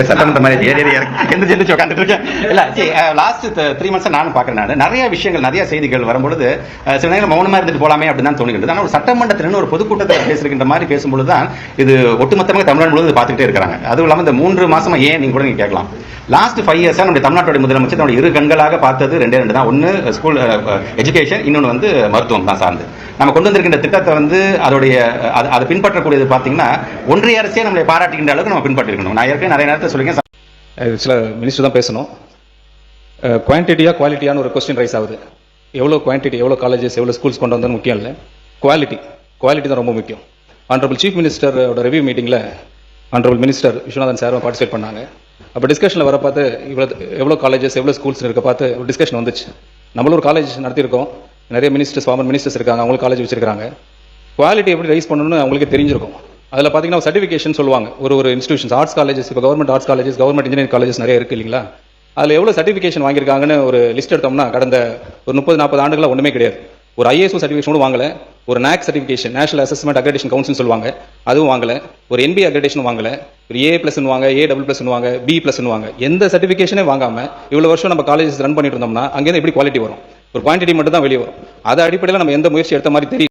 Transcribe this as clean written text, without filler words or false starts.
சட்டமன்ற மாதிரி எந்திரிச்சு உட்காந்துட்டு இருக்கேன். இல்ல லாஸ்ட் 3 months நானும் பாக்குறேன். நிறைய விஷயங்கள், நிறைய செய்திகள் வரும்பொழுது சில நேரம் மௌனமா இருந்துட்டு போலாமே அப்படின்னு தான் தோணுகிறது. ஆனால் ஒரு சட்டமன்றத்திலிருந்து ஒரு பொதுக்கூட்டத்தில் பேசுகின்ற மாதிரி பேசும்பொழுது தான் இது ஒட்டுமொத்தமாக தமிழ்நாடு முழுவதும் பார்த்துக்கிட்டே இருக்கிறாங்க. அதுவும் இல்லாமல் இந்த 3 மாசமா ஏன் நீங்க கூட நீங்க கேட்கலாம். லாஸ்ட் 5 years நம்முடைய தமிழ்நாட்டுடைய முதலமைச்சர் நம்முடைய இரு கண்களாக பார்த்தது 2 தான். ஒன்னு ஸ்கூல் எஜுகேஷன், இன்னொன்று வந்து மருத்துவம் தான் சார்ந்து நம்ம கொண்டு வந்திருக்கின்ற திட்டத்தை வந்து அதோடைய அதை பின்பற்றக்கூடியது பார்த்தீங்கன்னா ஒன்றிய அரசே நம்மளை பாராட்டுகின்ற அளவுக்கு நம்ம பின்பற்றிருக்கணும். நான் ஏற்கனவே நிறைய நேரத்தில் சொல்லியிருக்கேன். சில மினிஸ்டர் தான் பேசணும். குவான்டிட்டியா குவாலிட்டியான ஒரு கொஸ்டின் ரைஸ் ஆகுது. எவ்வளோ குவான்டிட்டி, எவ்வளோ காலேஜஸ், எவ்வளோ ஸ்கூல்ஸ் கொண்டு வந்தது முக்கியம் இல்லை, குவாலிட்டி தான் ரொம்ப முக்கியம். ஆனரபிள் சீஃப் மினிஸ்டரோட ரிவ்யூ மீட்டிங்கில் ஆனரபிள் மினிஸ்டர் விஸ்வநாதன் சாரும் பார்ட்டிசிபேட் பண்ணாங்க. அப்போ டிஸ்கஷனில் வர பார்த்து எவ்வளோ காலேஜஸ், எவ்வளோ ஸ்கூல்ஸ் இருக்க பார்த்து ஒரு டிஸ்கஷன் வந்துச்சு. நம்மளும் ஒரு காலேஜ் நடத்தியிருக்கோம், நிறைய மினிஸ்டர்ஸ், ஃபார்மர் மினிஸ்டர்ஸ் இருக்காங்க, அவங்களுக்கு காலேஜ் வச்சிருக்காங்க. குவாலிட்டி எப்படி ரைஸ் பண்ணணும்னு அவங்களுக்கு தெரிஞ்சிருக்கும். அதில் பார்த்தீங்கன்னா சர்டிஃபிகேஷன் சொல்லுவாங்க. ஒரு இன்ஸ்டியூஷன்ஸ், ஆர்ட்ஸ் காலேஜஸ், இப்போ government arts colleges, government engineering colleges நிறைய இருக்குது இல்லைங்களா? அதில் எவ்வளோ சர்டிஃபிகேஷன் வாங்கியிருக்காங்கன்னு ஒரு லிஸ்ட் எடுத்தோம்னா கடந்த ஒரு 30-40 ஆண்டுகளாக ஒன்றுமே கிடையாது. ஒரு ஐஎஸ்ஓ சர்டிஃபிகேஷனும் வாங்கலை, ஒரு NAAC certification, national assessment accreditation council சொல்லுவாங்க, அதுவும் வாங்கலை, ஒரு NBA அக்ரெடிடேஷன் வாங்கலை, ஒரு A+ வாங்க, A++ வாங்க, B+ வாங்க, எந்த சர்டிஃபிகேஷனே வாங்காமல் இவ்வளோ வருஷம் நம்ம காலேஜஸ் ரன் பண்ணிட்டு இருந்தோம்னா அங்கேருந்து எப்படி குவாலிட்டி வரும்? ஒரு குவான்டிட்டி மட்டும் தான் வெளியே வரும். அதை அடிப்படையில் நம்ம எந்த முயற்சி எடுத்த மாதிரி தெரியும்.